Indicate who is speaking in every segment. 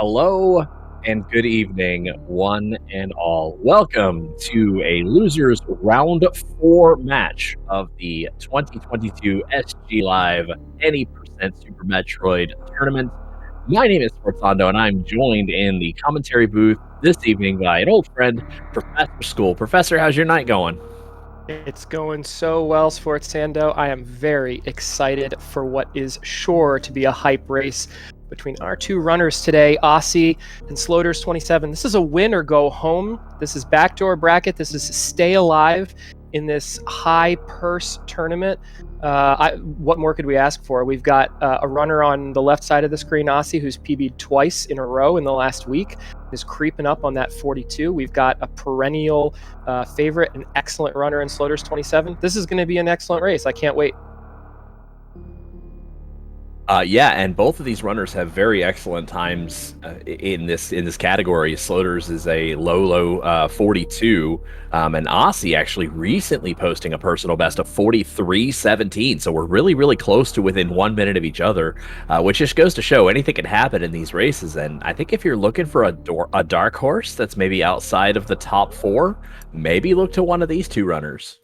Speaker 1: Hello and good evening, one and all. Welcome to a losers round 4 match of the 2022 SGLive Any Percent Super Metroid tournament. My name is Sforzando, and I'm joined in the commentary booth this evening by an old friend, Professor School. Professor, how's your night going?
Speaker 2: It's going so well, Sforzando. I am very excited for what is sure to be a hype race between our two runners today, Osse and sloaters27. This is a win or go home. This is backdoor bracket. This is stay alive in this high purse tournament. What more could we ask for? We've got a runner on the left side of the screen, Osse, who's PB'd twice in a row in the last week, is creeping up on that 42. We've got a perennial favorite, an excellent runner in sloaters27. This is going to be an excellent race. I can't wait.
Speaker 1: Yeah, and both of these runners have very excellent times in this category. Sloaters is a low 42, and Osse actually recently posting a personal best of 43.17. So we're really close to within 1 minute of each other, which just goes to show anything can happen in these races. And I think if you're looking for a dark horse that's maybe outside of the top 4, maybe look to one of these two runners.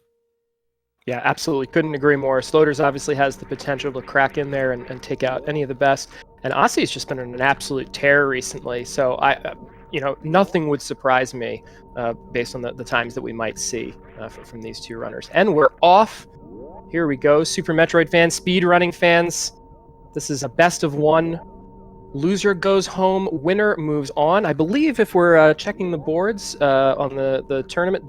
Speaker 2: Yeah, absolutely. Couldn't agree more. Sloaters obviously has the potential to crack in there and take out any of the best. And Osse's just been an absolute terror recently. So nothing would surprise me based on the times that we might see from these two runners. And we're off. Here we go. Super Metroid fans, speed running fans. This is a best of one. Loser goes home, winner moves on. I believe if we're checking the boards on the tournament,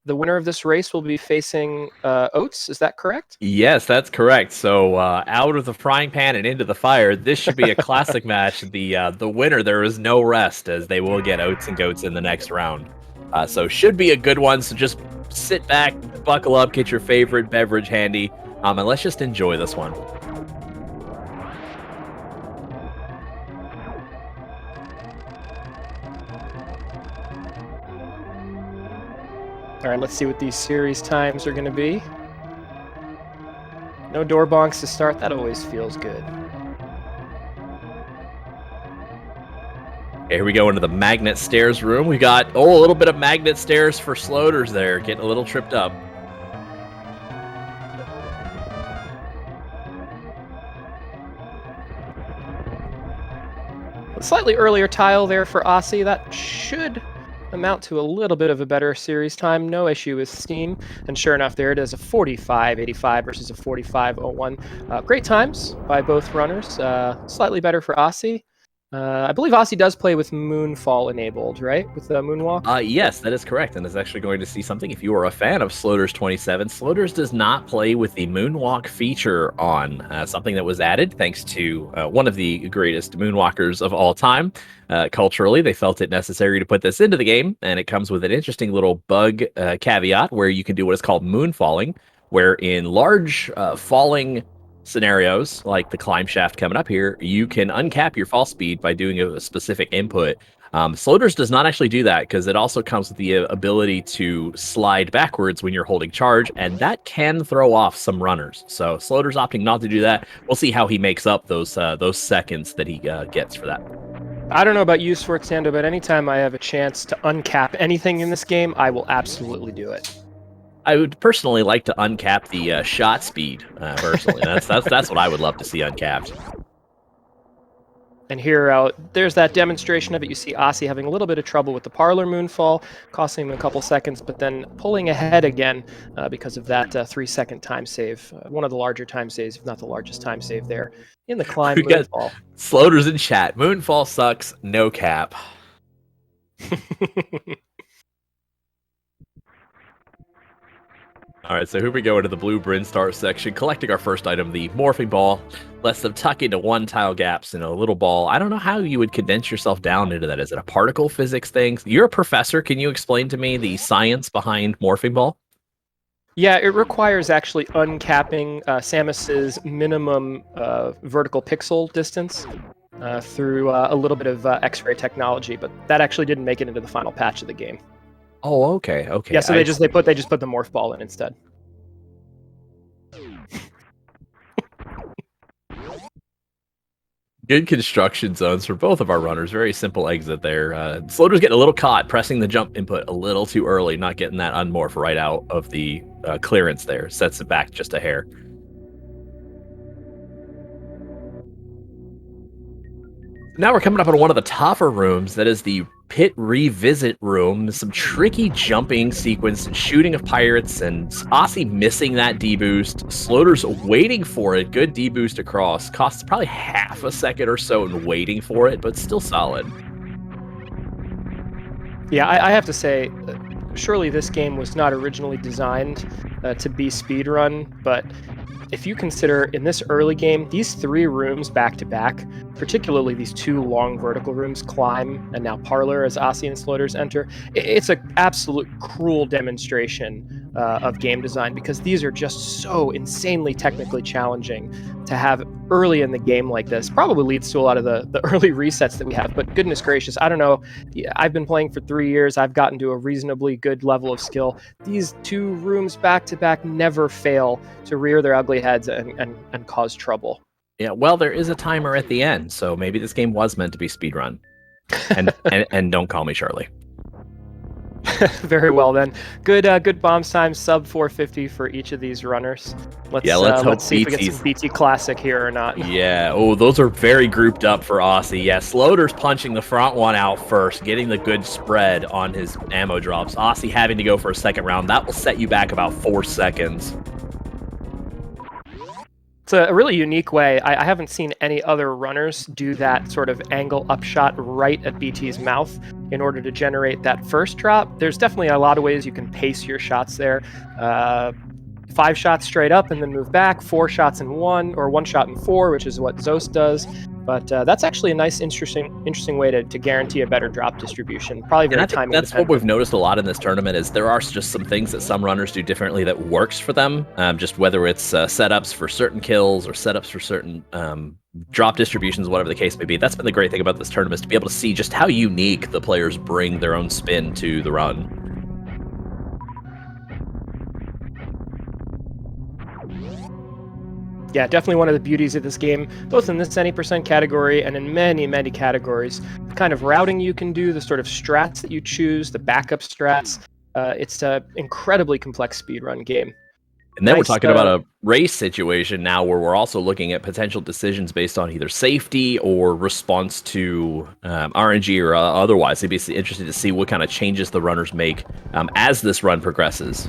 Speaker 2: the winner of this race will be facing Oates. Is that correct?
Speaker 1: Yes, that's correct. So out of the frying pan and into the fire. This should be a classic match. The winner, there is no rest, as they will get Oates and Goats in the next round. So should be a good one. So just sit back, buckle up, get your favorite beverage handy, and let's just enjoy this one.
Speaker 2: All right, let's see what these series times are going to be. No door bonks to start. That always feels good.
Speaker 1: Here we go into the magnet stairs room. We got, a little bit of magnet stairs for Sloaters there, getting a little tripped up.
Speaker 2: A slightly earlier tile there for Osse. That should amount to a little bit of a better series time. No issue with Steam. And sure enough, there it is, a 45.85 versus a 45.01. Great times by both runners. Slightly better for Osse. I believe Osse does play with Moonfall enabled, right? With the Moonwalk?
Speaker 1: Yes, that is correct, and is actually going to see something. If you are a fan of sloaters27, Sloaters does not play with the Moonwalk feature on, something that was added thanks to one of the greatest Moonwalkers of all time. Culturally, they felt it necessary to put this into the game, and it comes with an interesting little bug caveat where you can do what is called moonfalling, where in large falling scenarios like the climb shaft coming up here, you can uncap your fall speed by doing a specific input. Sloaters does not actually do that because it also comes with the ability to slide backwards when you're holding charge, and that can throw off some runners. So Sloaters opting not to do that. We'll see how he makes up those seconds that he gets for that.
Speaker 2: I don't know about you, Sforzando, but anytime I have a chance to uncap anything in this game, I will absolutely do it.
Speaker 1: I would personally like to uncap the shot speed. Personally, that's what I would love to see uncapped.
Speaker 2: And here, there's that demonstration of it. You see Osse having a little bit of trouble with the parlor moonfall, costing him a couple seconds, but then pulling ahead again because of that 3-second time save. One of the larger time saves, if not the largest time save there in the climb moonfall.
Speaker 1: Sloaters in chat. Moonfall sucks. No cap. All right, so here we go into the blue Brinstar section, collecting our first item, the morphing ball. Lets them tuck into one tile gaps in a little ball. I don't know how you would condense yourself down into that. Is it a particle physics thing? You're a professor. Can you explain to me the science behind morphing ball?
Speaker 2: Yeah, it requires actually uncapping Samus's minimum vertical pixel distance through a little bit of X-ray technology, but that actually didn't make it into the final patch of the game.
Speaker 1: Oh, okay.
Speaker 2: Yeah, so they just put the morph ball in instead.
Speaker 1: Good construction zones for both of our runners. Very simple exit there. Sloater's getting a little caught, pressing the jump input a little too early, not getting that unmorph right out of the clearance there. Sets it back just a hair. Now we're coming up on one of the tougher rooms. That is the pit revisit room. Some tricky jumping sequence and shooting of pirates, and Osse missing that D-boost. Sloater's waiting for it. Good D-boost across. Costs probably half a second or so in waiting for it, but still solid.
Speaker 2: Yeah, I have to say, surely this game was not originally designed to be speedrun, but if you consider in this early game, these 3 rooms back to back, particularly these 2 long vertical rooms, Climb and now Parlor as Osse and Sloaters enter, it's an absolute cruel demonstration of game design, because these are just so insanely technically challenging to have early in the game like this. Probably leads to a lot of the early resets that we have, but goodness gracious, I don't know. I've been playing for 3 years. I've gotten to a reasonably good level of skill. These 2 rooms back to back never fail to rear their ugly heads and cause trouble.
Speaker 1: Yeah, well, there is a timer at the end, so maybe this game was meant to be speedrun. And don't call me Charlie.
Speaker 2: Very well then. Good bombs time, sub 450 for each of these runners. Let's see if we get some BT Classic here or not.
Speaker 1: Yeah, oh, those are very grouped up for Osse. Yeah, Sloater's punching the front one out first, getting the good spread on his ammo drops. Osse having to go for a second round. That will set you back about 4 seconds.
Speaker 2: It's a really unique way. I haven't seen any other runners do that sort of angle upshot right at BT's mouth in order to generate that first drop. There's definitely a lot of ways you can pace your shots there. 5 shots straight up and then move back, 4 shots in 1, or 1 shot in 4, which is what Zos does. But that's actually a nice, interesting way to guarantee a better drop distribution. Probably very timing
Speaker 1: that's
Speaker 2: dependent.
Speaker 1: what we've noticed a lot in this tournament is there are just some things that some runners do differently that works for them. Just whether it's setups for certain kills or setups for certain drop distributions, whatever the case may be. That's been the great thing about this tournament, is to be able to see just how unique the players bring their own spin to the run.
Speaker 2: Yeah, definitely one of the beauties of this game, both in this any percent category and in many, many categories. The kind of routing you can do, the sort of strats that you choose, the backup strats. It's an incredibly complex speedrun game.
Speaker 1: And then we're talking about a race situation now where we're also looking at potential decisions based on either safety or response to RNG or otherwise. It'd be interesting to see what kind of changes the runners make as this run progresses.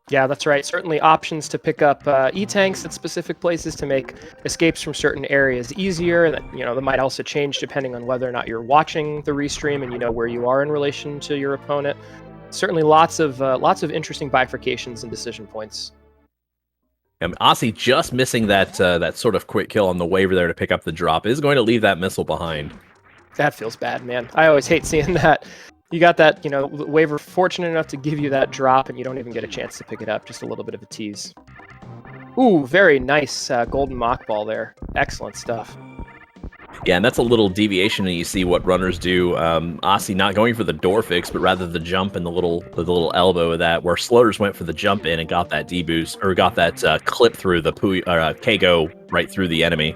Speaker 2: Yeah, that's right. Certainly options to pick up E-tanks at specific places to make escapes from certain areas easier. That might also change depending on whether or not you're watching the restream and you know where you are in relation to your opponent. Certainly lots of interesting bifurcations and decision points.
Speaker 1: Osse just missing that sort of quick kill on the waiver there to pick up the drop is going to leave that missile behind.
Speaker 2: That feels bad, man. I always hate seeing that. You got that, waiver fortunate enough to give you that drop, and you don't even get a chance to pick it up. Just a little bit of a tease. Ooh, very nice golden mock ball there. Excellent stuff.
Speaker 1: Yeah, and that's a little deviation, and you see what runners do. Osse not going for the door fix, but rather the jump and the little elbow of that, where Sloaters went for the jump in and got that D-boost, or got that clip through the Keiko right through the enemy.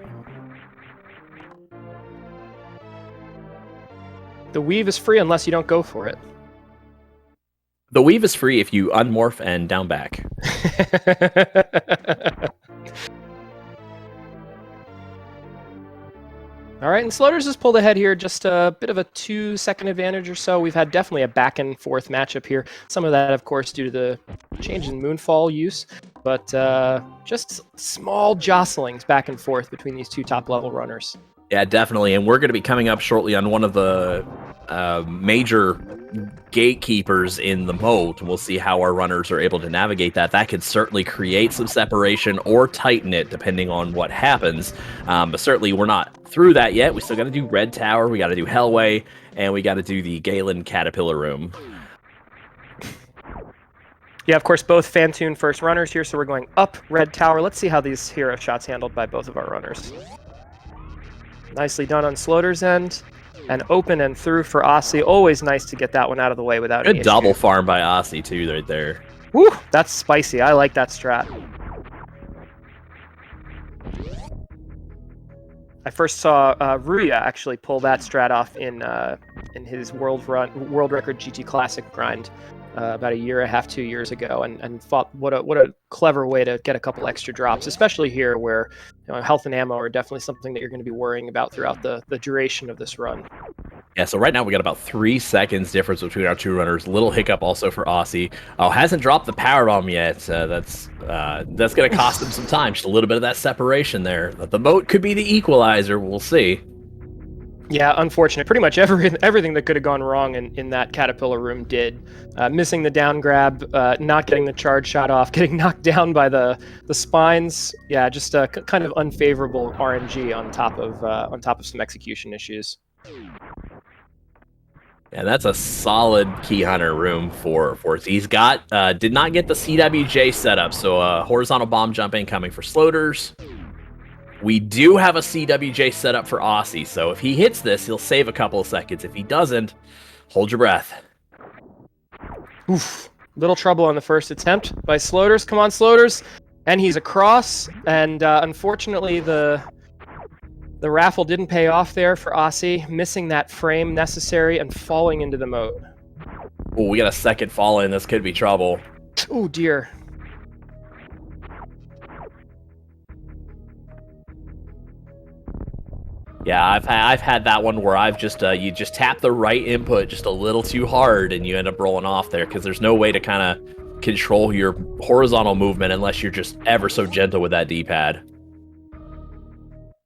Speaker 2: The weave is free unless you don't go for it.
Speaker 1: The weave is free if you unmorph and down back.
Speaker 2: All right, and Sloaters has pulled ahead here, just a bit of a 2-second advantage or so. We've had definitely a back and forth matchup here. Some of that, of course, due to the change in Moonfall use, but just small jostlings back and forth between these 2 top-level runners.
Speaker 1: Yeah, definitely, and we're going to be coming up shortly on one of the major gatekeepers in the moat. We'll see how our runners are able to navigate that. That could certainly create some separation or tighten it, depending on what happens. But certainly, we're not through that yet. We still got to do Red Tower, we got to do Hellway, and we got to do the Galen Caterpillar Room.
Speaker 2: Yeah, of course, both Fan-toon first runners here, so we're going up Red Tower. Let's see how these hero shots handled by both of our runners. Nicely done on Sloater's end, and open and through for Osse. Always nice to get that one out of the way without any
Speaker 1: issue. Good double farm by Osse too, right there.
Speaker 2: Woo, that's spicy. I like that strat. I first saw Ruya actually pull that strat off in his world record GT Classic grind about a year and a half, 2 years ago, and thought what a clever way to get a couple extra drops, especially here where health and ammo are definitely something that you're going to be worrying about throughout the duration of this run.
Speaker 1: Yeah, so right now we got about 3 seconds difference between our two runners. Little hiccup also for Osse. Oh, hasn't dropped the power bomb yet. That's going to cost him some time. Just a little bit of that separation there. But the moat could be the equalizer. We'll see.
Speaker 2: Yeah, unfortunate. Pretty much everything that could have gone wrong in that caterpillar room did. Missing the down grab, not getting the charge shot off, getting knocked down by the spines. Yeah, just kind of unfavorable RNG on top of some execution issues.
Speaker 1: Yeah, that's a solid key hunter room for he's got did not get the CWJ setup, so horizontal bomb jump incoming for Sloaters. We do have a CWJ set up for Osse, so if he hits this, he'll save a couple of seconds. If he doesn't, hold your breath.
Speaker 2: Oof. Little trouble on the first attempt by Sloaters. Come on, Sloaters. And he's across, and unfortunately the raffle didn't pay off there for Osse, missing that frame necessary and falling into the moat.
Speaker 1: Oh, we got a second fall in. This could be trouble.
Speaker 2: Oh, dear.
Speaker 1: Yeah, I've had that one where I've just you just tap the right input just a little too hard and you end up rolling off there because there's no way to kind of control your horizontal movement unless you're just ever so gentle with that D-pad.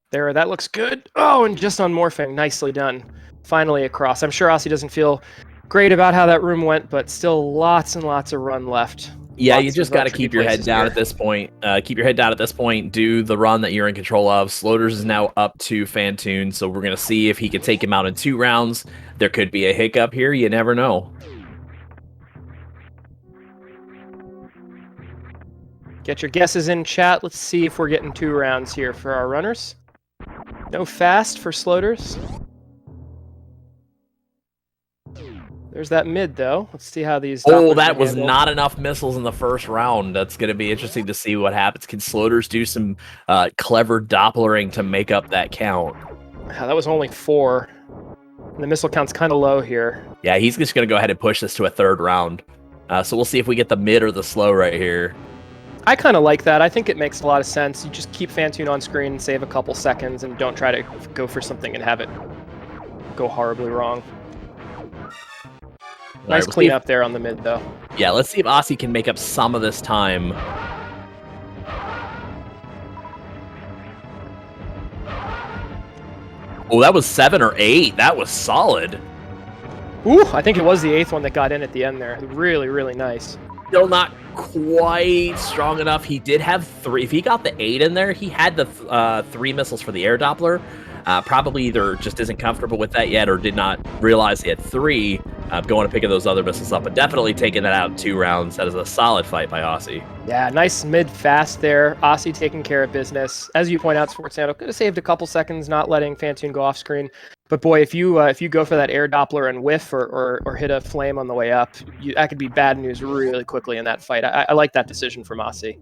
Speaker 2: There, that looks good. Oh, and just on morphing, nicely done. Finally across. I'm sure Osse doesn't feel great about how that room went, but still lots and lots of run left.
Speaker 1: Yeah, you just got to keep your head down at this point. Keep your head down at this point. Do the run that you're in control of. Sloaters is now up to Fan-toon, so we're going to see if he can take him out in 2 rounds. There could be a hiccup here. You never know.
Speaker 2: Get your guesses in chat. Let's see if we're getting 2 rounds here for our runners. No fast for Sloaters. There's that mid, though. Let's see how these...
Speaker 1: Oh, that was not enough missiles in the first round. That's going to be interesting to see what happens. Can Sloaters do some clever Dopplering to make up that count?
Speaker 2: That was only 4. And the missile count's kind of low here.
Speaker 1: Yeah, he's just going to go ahead and push this to a 3rd round. So we'll see if we get the mid or the slow right here.
Speaker 2: I kind of like that. I think it makes a lot of sense. You just keep Fan-toon on screen, save a couple seconds, and don't try to go for something and have it go horribly wrong. Nice cleanup there on the mid, though.
Speaker 1: Yeah, let's see if Osse can make up some of this time. Oh, that was 7 or 8. That was solid.
Speaker 2: Ooh, I think it was the 8th one that got in at the end there. Really, really nice.
Speaker 1: Still not quite strong enough. He did have 3. If he got the 8 in there, he had the 3 missiles for the air Doppler. Probably either just isn't comfortable with that yet or did not realize he had 3 going to pick those other missiles up. But definitely taking that out in 2 rounds. That is a solid fight by Osse.
Speaker 2: Yeah, nice mid-fast there. Osse taking care of business. As you point out, SportsSando could have saved a couple seconds not letting Fan-toon go off screen. But boy, if you go for that air Doppler and whiff or hit a flame on the way up, that could be bad news really quickly in that fight. I like that decision from Osse.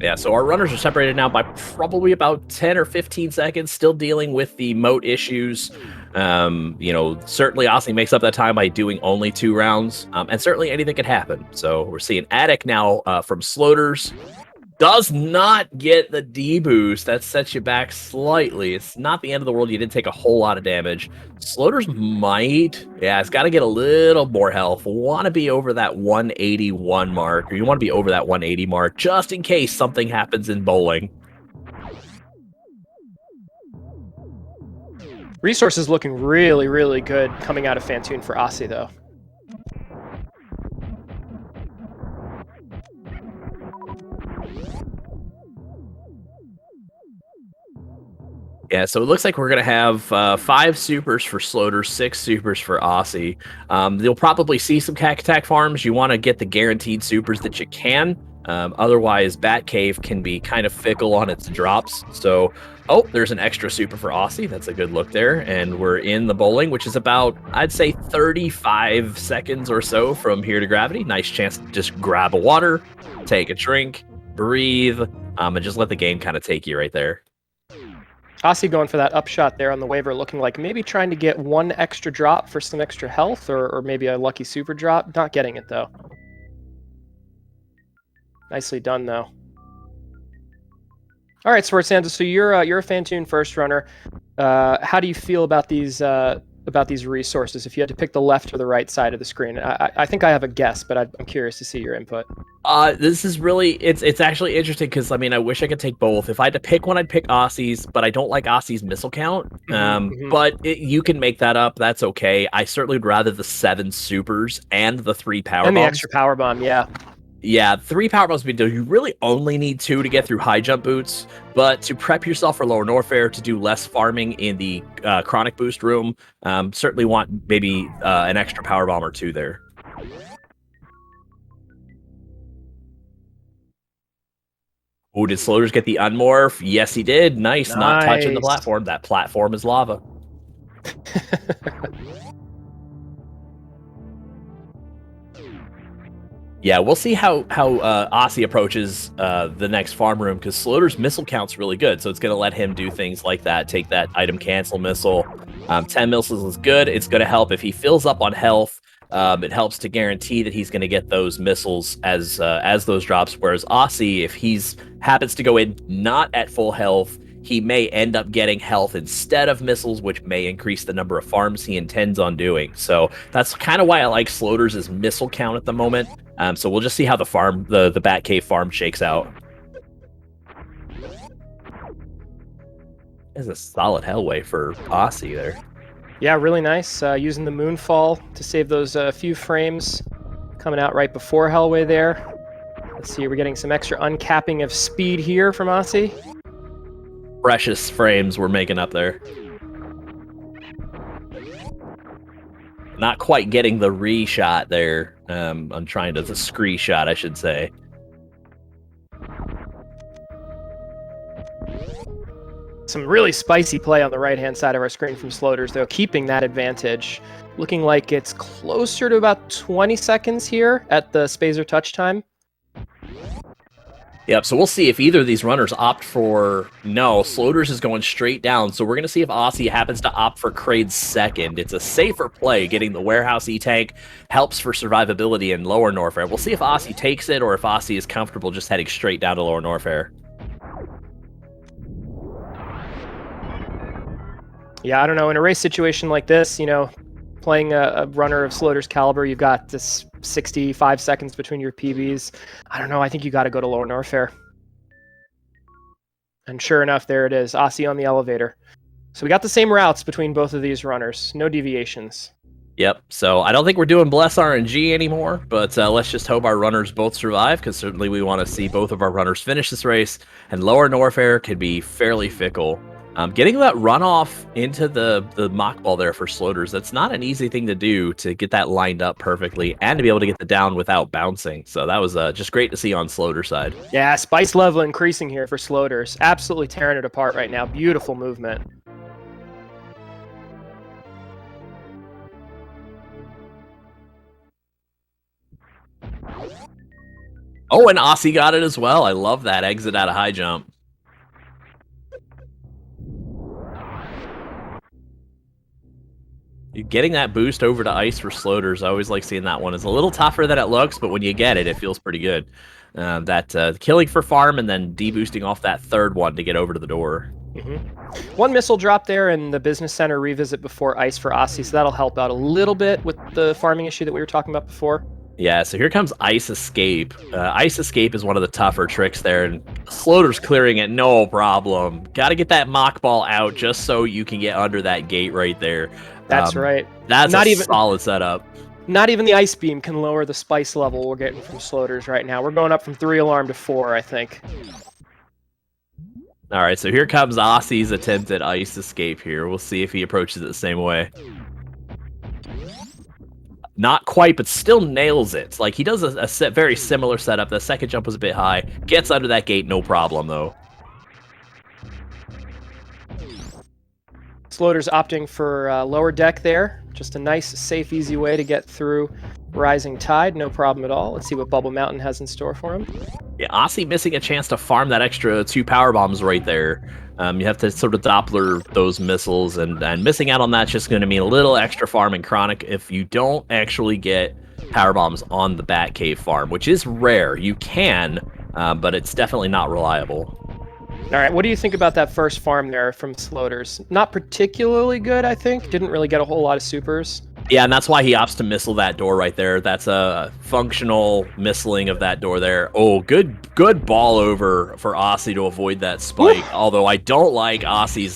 Speaker 1: Yeah, so our runners are separated now by probably about 10 or 15 seconds, still dealing with the moat issues. Certainly Osse makes up that time by doing only 2 rounds, and certainly anything could happen. So we're seeing Attic now from Sloaters. Does not get the D-boost. That sets you back slightly. It's not the end of the world. You didn't take a whole lot of damage. Sloaters might. Yeah, it's got to get a little more health. Want to be over that 181 mark, or you want to be over that 180 mark, just in case something happens in bowling.
Speaker 2: Resources looking really, really good coming out of Fan-toon for Osse, though.
Speaker 1: Yeah, so it looks like we're going to have 5 supers for Sloaters, 6 supers for Osse. You'll probably see some Cack Attack farms. You want to get the guaranteed supers that you can. Otherwise, Batcave can be kind of fickle on its drops. So, oh, there's an extra super for Osse. That's a good look there. And we're in the bowling, which is about, I'd say, 35 seconds or so from here to gravity. Nice chance to just grab a water, take a drink, breathe, and just let the game kind of take you right there.
Speaker 2: Osse going for that upshot there on the waiver, looking like maybe trying to get one extra drop for some extra health, or maybe a lucky super drop. Not getting it, though. Nicely done, though. All right, SportsSanta, so you're a Fan-toon first runner. How do you feel about these resources? If you had to pick the left or the right side of the screen, I think I have a guess, but I'm curious to see your input.
Speaker 1: This is really it's actually interesting because I mean I wish I could take both. If I had to pick one, I'd pick Osse's, but I don't like Osse's missile count. But you can make that up. That's okay. I certainly would rather the 7 supers and the 3 power
Speaker 2: and
Speaker 1: bombs.
Speaker 2: The extra power bomb, yeah.
Speaker 1: Yeah, 3 power bombs would be. You really only need 2 to get through high jump boots, but to prep yourself for lower Norfair, to do less farming in the chronic boost room, certainly want maybe an extra power bomb or 2 there. Oh, did Sloaters get the unmorph? Yes, he did. Nice. Not touching the platform. That platform is lava. Yeah, we'll see how Osse approaches the next farm room, because Sloater's missile count's really good, so it's going to let him do things like that. Take that item cancel missile. 10 missiles is good. It's going to help if he fills up on health. It helps to guarantee that he's going to get those missiles as those drops. Whereas Osse, if he's happens to go in not at full health, he may end up getting health instead of missiles, which may increase the number of farms he intends on doing. So that's kind of why I like Sloaters' missile count at the moment. So we'll just see how the Batcave farm shakes out. There's a solid Hellway for Osse there.
Speaker 2: Yeah, really nice. Using the Moonfall to save those few frames coming out right before Hellway there. Let's see, we're getting some extra uncapping of speed here from Osse.
Speaker 1: Precious frames we're making up there. Not quite getting the re-shot there. I'm trying to the scree shot, I should say.
Speaker 2: Some really spicy play on the right-hand side of our screen from Sloaters, though, keeping that advantage. Looking like it's closer to about 20 seconds here at the Spazer touch time.
Speaker 1: Yep, so we'll see if either of these runners opt for... No, Sloaters is going straight down, so we're going to see if Osse happens to opt for Kraid's second. It's a safer play. Getting the Warehouse E-Tank helps for survivability in lower Norfair. We'll see if Osse takes it or if Osse is comfortable just heading straight down to lower Norfair.
Speaker 2: Yeah, I don't know. In a race situation like this, you know, playing a runner of Sloaters' caliber, you've got this 65 seconds between your PBs. I don't know. I think you got to go to lower Norfair. And sure enough, there it is. Osse on the elevator. So we got the same routes between both of these runners. No deviations.
Speaker 1: Yep, so I don't think we're doing Bless RNG anymore, but let's just hope our runners both survive, because certainly we want to see both of our runners finish this race, and lower Norfair can be fairly fickle. Getting that runoff into the mock ball there for Sloaters, that's not an easy thing to do, to get that lined up perfectly and to be able to get the down without bouncing. So that was just great to see on Sloaters' side.
Speaker 2: Yeah, spice level increasing here for Sloaters. Absolutely tearing it apart right now. Beautiful movement.
Speaker 1: Oh, and Osse got it as well. I love that exit out of high jump. Getting that boost over to ice for Sloaters, I always like seeing that one. It's a little tougher than it looks, but when you get it, it feels pretty good. That killing for farm and then deboosting off that third one to get over to the door.
Speaker 2: One missile drop there and the business center revisit before ice for Osse, so that'll help out a little bit with the farming issue that we were talking about before.
Speaker 1: Yeah, so here comes Ice Escape. Ice Escape is one of the tougher tricks there, and Sloaters clearing it, no problem. Got to get that mock ball out just so you can get under that gate right there.
Speaker 2: That's right.
Speaker 1: That's not even solid setup.
Speaker 2: Not even the ice beam can lower the spice level we're getting from Sloaters right now. We're going up from 3 alarm to 4, I think.
Speaker 1: All right, so here comes Osse's attempt at Ice Escape here. We'll see if he approaches it the same way. Not quite, but still nails it. Like, he does a very similar setup. The second jump was a bit high. Gets under that gate, no problem, though.
Speaker 2: Sloaters opting for lower deck there. Just a nice, safe, easy way to get through Rising Tide. No problem at all. Let's see what Bubble Mountain has in store for him.
Speaker 1: Yeah, Osse missing a chance to farm that extra 2 power bombs right there. You have to sort of Doppler those missiles, and missing out on that's just going to mean a little extra farm in Chronic if you don't actually get power bombs on the Batcave farm, which is rare. You can, but it's definitely not reliable.
Speaker 2: All right, what do you think about that first farm there from Sloaters? Not particularly good, I think. Didn't really get a whole lot of supers.
Speaker 1: Yeah, and that's why he opts to missile that door right there. That's a functional missiling of that door there. Oh, good ball over for Osse to avoid that spike. Woo! Although I don't like Osse's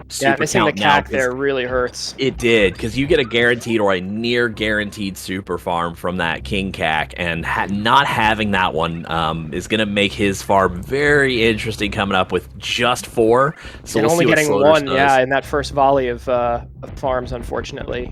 Speaker 1: super
Speaker 2: missing
Speaker 1: count
Speaker 2: the cac there really hurts.
Speaker 1: It did, because you get a guaranteed or a near guaranteed super farm from that King Cac, and not having that one is going to make his farm very interesting coming up with just 4. So
Speaker 2: and
Speaker 1: we'll
Speaker 2: only
Speaker 1: see
Speaker 2: getting
Speaker 1: what
Speaker 2: 1,
Speaker 1: does.
Speaker 2: yeah, in that first volley of farms, unfortunately.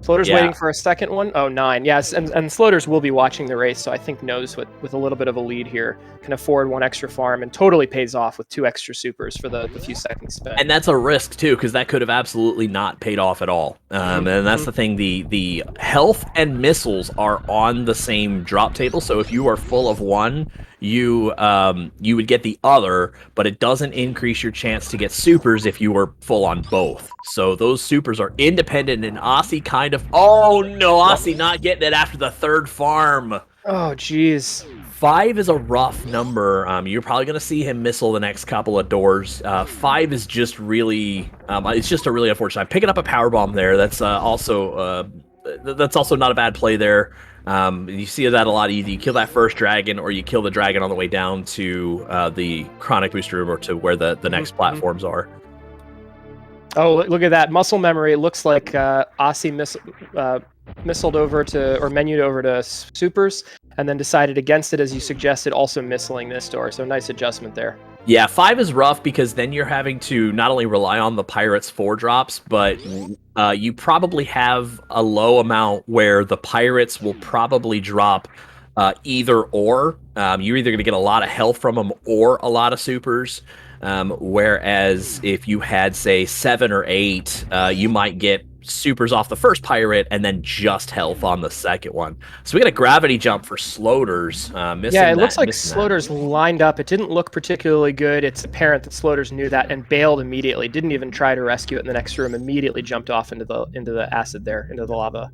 Speaker 2: Sloaters waiting for a second one. Oh, 9. Yes, and Sloaters will be watching the race, so I think knows with a little bit of a lead here can afford 1 extra farm and totally pays off with 2 extra supers for the few seconds spent.
Speaker 1: And that's a risk too, because that could have absolutely not paid off at all. And that's the thing: the health and missiles are on the same drop table. So if you are full of 1, you would get the other, but it doesn't increase your chance to get supers if you were full on both. So those supers are independent, and Osse kind of... Oh no, Osse not getting it after the 3rd farm.
Speaker 2: Oh, jeez.
Speaker 1: 5 is a rough number. You're probably going to see him missile the next couple of doors. 5 is just really... it's just a really unfortunate. I'm picking up a power bomb there. That's also not a bad play there. You see that a lot easy. You kill that first dragon, or you kill the dragon on the way down to the Chronic booster room, or to where the next platforms are.
Speaker 2: Oh, look at that muscle memory. It looks like Osse missiled over to, or menued over to supers, and then decided against it, as you suggested, also missiling this door. So nice adjustment there.
Speaker 1: Yeah, 5 is rough, because then you're having to not only rely on the Pirates' 4 drops, but you probably have a low amount where the Pirates will probably drop either or. You're either going to get a lot of health from them or a lot of supers. Whereas if you had, say, 7 or 8, you might get supers off the first pirate and then just health on the second one. So we got a gravity jump for Sloaters.
Speaker 2: Yeah, it looks like Sloaters lined up. It didn't look particularly good. It's apparent that Sloaters knew that and bailed immediately. Didn't even try to rescue it in the next room. Immediately jumped off into the acid there, into the lava.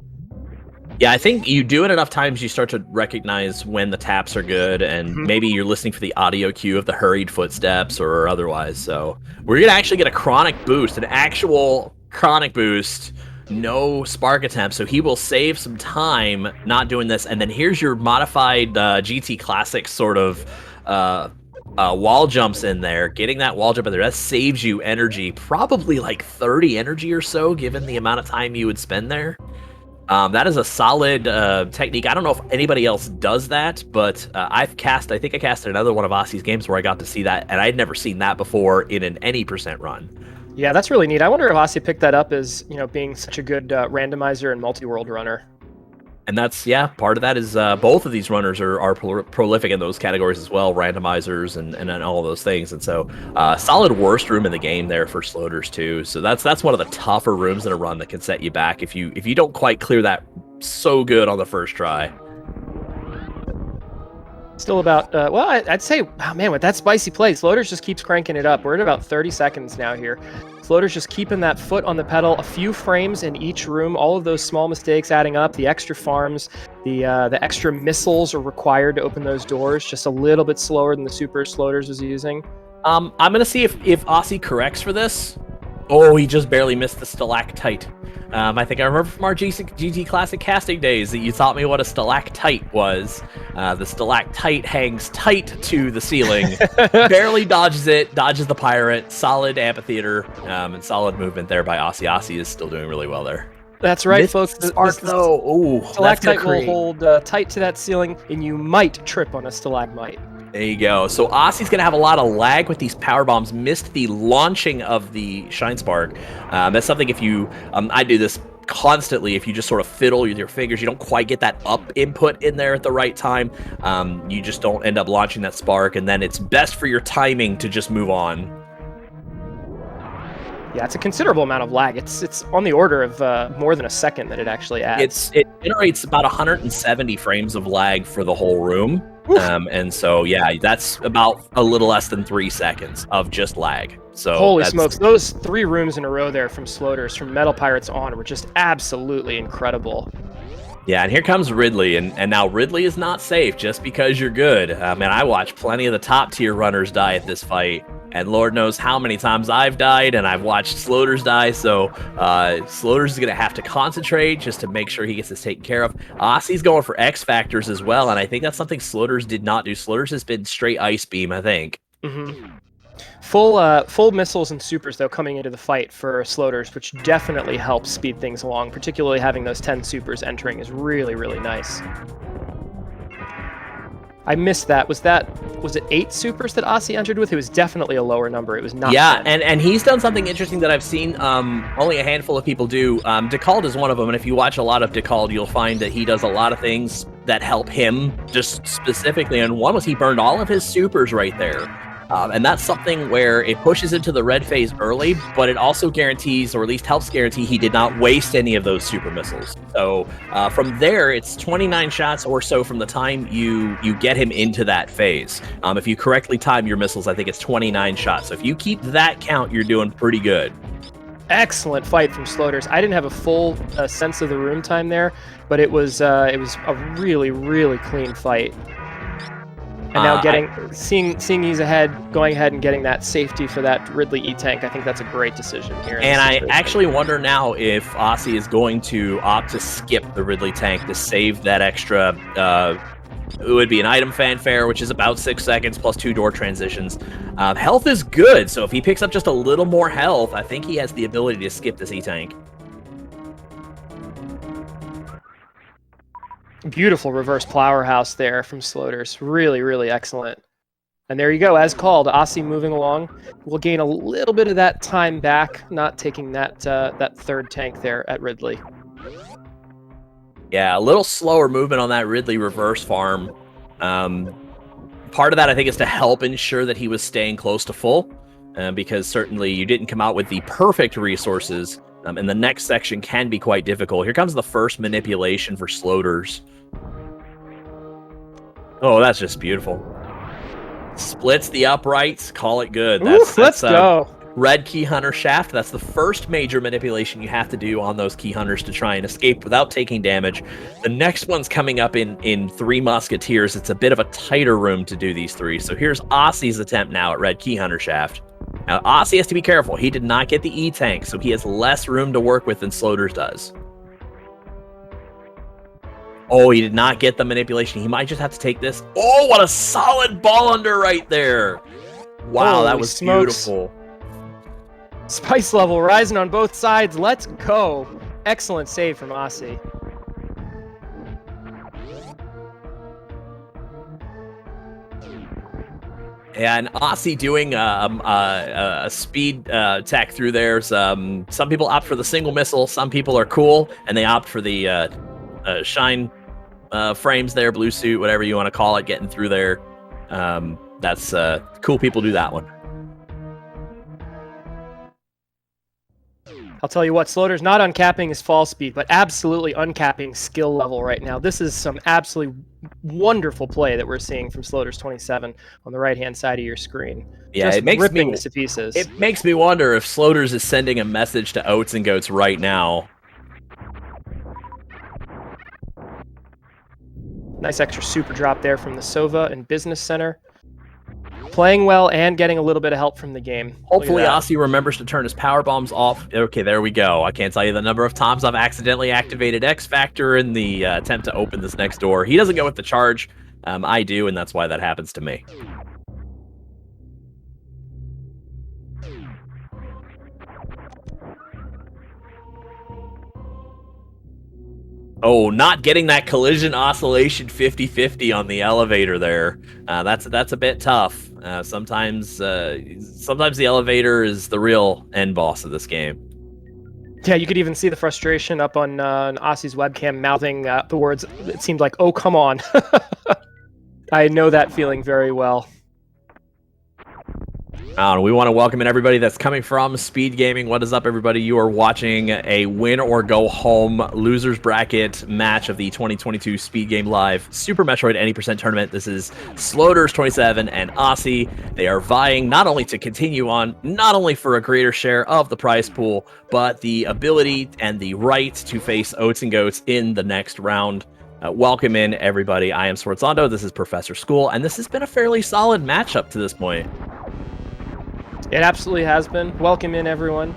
Speaker 1: Yeah, I think you do it enough times, you start to recognize when the taps are good, and maybe you're listening for the audio cue of the hurried footsteps or otherwise. So we're going to actually get a Chronic boost, an actual Chronic boost, no spark attempt. So he will save some time not doing this. And then here's your modified GT Classic sort of wall jumps in there. Getting that wall jump in there, that saves you energy, probably like 30 energy or so, given the amount of time you would spend there. That is a solid technique. I don't know if anybody else does that, but I think I casted another one of Osse's games where I got to see that, and I'd never seen that before in an any percent run.
Speaker 2: Yeah, that's really neat. I wonder if Osse picked that up as, being such a good randomizer and multi-world runner.
Speaker 1: And that's, yeah, part of that is both of these runners are prolific in those categories as well, randomizers and all those things. And so solid worst room in the game there for Sloaters too. So that's one of the tougher rooms in a run that can set you back if you don't quite clear that so good on the first try.
Speaker 2: Still about, well, I'd say, oh man, with that spicy play, Sloaters just keeps cranking it up. We're at about 30 seconds now here. Sloaters just keeping that foot on the pedal, a few frames in each room, all of those small mistakes adding up, the extra farms, the extra missiles are required to open those doors, just a little bit slower than the super Sloaters was using.
Speaker 1: I'm going to see if Osse corrects for this. Oh, he just barely missed the stalactite. I think I remember from our GT Classic casting days that you taught me what a stalactite was. The stalactite hangs tight to the ceiling, barely dodges it, dodges the pirate. Solid amphitheater and solid movement there by Osse. Osse is still doing really well there.
Speaker 2: That's right, folks.
Speaker 1: Spark, though. Ooh,
Speaker 2: stalactite will hold tight to that ceiling, and you might trip on a stalagmite.
Speaker 1: There you go. So Osse's going to have a lot of lag with these power bombs. Missed the launching of the Shine Spark. That's something if you... I do this constantly. If you just sort of fiddle with your fingers, you don't quite get that up input in there at the right time. You just don't end up launching that spark, and then it's best for your timing to just move on.
Speaker 2: Yeah, it's a considerable amount of lag. It's on the order of more than a second that it actually adds.
Speaker 1: It generates about 170 frames of lag for the whole room. And so, yeah, that's about a little less than 3 seconds of just lag. So
Speaker 2: holy smokes, those 3 rooms in a row there from Sloaters, from Metal Pirates on, were just absolutely incredible.
Speaker 1: Yeah, and here comes Ridley, and now Ridley is not safe just because you're good. Man, I watched plenty of the top-tier runners die at this fight, and Lord knows how many times I've died, and I've watched Sloaters die, so Sloaters is going to have to concentrate just to make sure he gets this taken care of. Osse's going for X Factors as well, and I think that's something Sloaters did not do. Sloaters has been straight Ice Beam, I think.
Speaker 2: Full missiles and supers, though, coming into the fight for Sloaters, which definitely helps speed things along. Particularly having those 10 supers entering is really, really nice. I missed that. Was it 8 supers that Osse entered with? It was definitely a lower number. It was not 10.
Speaker 1: and he's done something interesting that I've seen only a handful of people do. DeCald is one of them, and if you watch a lot of DeCald, you'll find that he does a lot of things that help him just specifically, and one was he burned all of his supers right there. And that's something where it pushes into the red phase early, but it also guarantees, or at least helps guarantee, he did not waste any of those super missiles. So from there, it's 29 shots or so from the time you get him into that phase. If you correctly time your missiles, I think it's 29 shots. So if you keep that count, you're doing pretty good.
Speaker 2: Excellent fight from Sloaters. I didn't have a full sense of the room time there, but it was a really, really clean fight. And now seeing he's ahead, going ahead and getting that safety for that Ridley E-Tank, I think that's a great decision here.
Speaker 1: And I actually wonder now if Osse is going to opt to skip the Ridley tank to save that extra, it would be an item fanfare, which is about 6 seconds plus 2 door transitions. Health is good, so if he picks up just a little more health, I think he has the ability to skip this E-Tank.
Speaker 2: Beautiful reverse powerhouse there from Sloaters. Really, really excellent. And there you go, as called, Osse moving along. We'll gain a little bit of that time back, not taking that that third tank there at Ridley.
Speaker 1: Yeah, a little slower movement on that Ridley reverse farm. Part of that, I think, is to help ensure that he was staying close to full, because certainly you didn't come out with the perfect resources, and the next section can be quite difficult. Here comes the first manipulation for Sloaters. Oh, that's just beautiful. Splits the uprights, call it good.
Speaker 2: Let's go.
Speaker 1: Red Key Hunter Shaft. That's the first major manipulation you have to do on those Key Hunters to try and escape without taking damage. The next one's coming up in 3 Musketeers. It's a bit of a tighter room to do these 3. So here's Osse's attempt now at Red Key Hunter Shaft. Now, Osse has to be careful. He did not get the E-Tank, so he has less room to work with than Sloaters does. Oh, he did not get the manipulation. He might just have to take this. Oh, what a solid ball under right there. Wow,
Speaker 2: Holy
Speaker 1: that was
Speaker 2: smokes.
Speaker 1: beautiful.
Speaker 2: Spice level rising on both sides. Let's go. Excellent save from Osse.
Speaker 1: And Osse doing a speed attack through there. Some people opt for the single missile. Some people are cool, and they opt for the shine frames there, blue suit, whatever you want to call it, getting through there. That's cool. People do that one.
Speaker 2: I'll tell you what, Sloaters not uncapping his fall speed, but absolutely uncapping skill level right now. This is some absolutely wonderful play that we're seeing from sloaters27 on the right-hand side of your screen.
Speaker 1: Yeah,
Speaker 2: just
Speaker 1: it makes
Speaker 2: ripping
Speaker 1: me
Speaker 2: this to pieces.
Speaker 1: It makes me wonder if Sloaters is sending a message to Oats and Goats right now.
Speaker 2: Nice extra super drop there from the Sova and Business Center. Playing well and getting a little bit of help from the game.
Speaker 1: Hopefully Osse remembers to turn his power bombs off. Okay, there we go. I can't tell you the number of times I've accidentally activated X Factor in the attempt to open this next door. He doesn't go with the charge. I do, and that's why that happens to me. Oh, not getting that collision oscillation 50-50 on the elevator there. That's a bit tough. Sometimes the elevator is the real end boss of this game.
Speaker 2: Yeah, you could even see the frustration up on Osse's webcam, mouthing the words, it seemed like, oh, come on. I know that feeling very well.
Speaker 1: We want to welcome in everybody that's coming from SpeedGaming. What is up, everybody? You are watching a win or go home losers bracket match of the 2022 SpeedGaming Super Metroid Any Percent Tournament. This is sloaters27 and Osse. They are vying not only to continue on, not only for a greater share of the prize pool, but the ability and the right to face Oats and Goats in the next round. Welcome in, everybody. I am Swartzondo. This is Professor School, and this has been a fairly solid matchup to this point.
Speaker 2: It absolutely has been. Welcome in, everyone.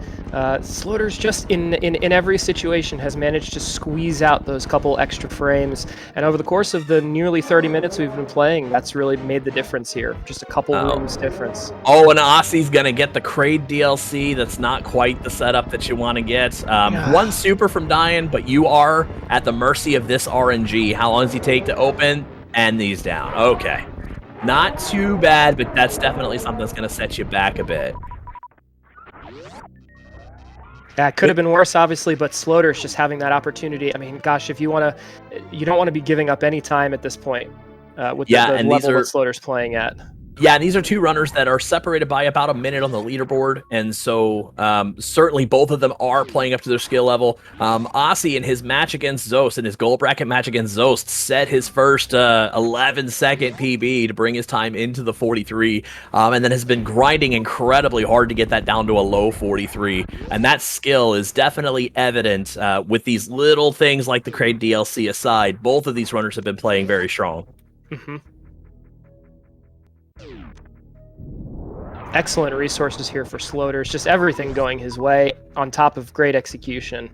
Speaker 2: Sloaters just in every situation has managed to squeeze out those couple extra frames, and over the course of the nearly 30 minutes we've been playing, that's really made the difference here. Just a couple rooms difference.
Speaker 1: Oh, and Osse's gonna get the Kraid DLC. That's not quite the setup that you want to get. One super from dying, but you are at the mercy of this RNG. How long does he take to open? And these down. Okay. Not too bad, but that's definitely something that's going to set you back a bit.
Speaker 2: Yeah, it could have been worse, obviously, but Sloaters just having that opportunity. I mean, gosh, if you want to, you don't want to be giving up any time at this point with the level that Sloaters playing at.
Speaker 1: Yeah, and these are two runners that are separated by about a minute on the leaderboard, and so certainly both of them are playing up to their skill level. Osse in his match against Zost, in his goal bracket match against Zost, set his first 11-second PB to bring his time into the 43, and then has been grinding incredibly hard to get that down to a low 43, and that skill is definitely evident with these little things like the Kraid DLC aside. Both of these runners have been playing very strong.
Speaker 2: Mm-hmm. Excellent resources here for Sloaters, just everything going his way on top of great execution.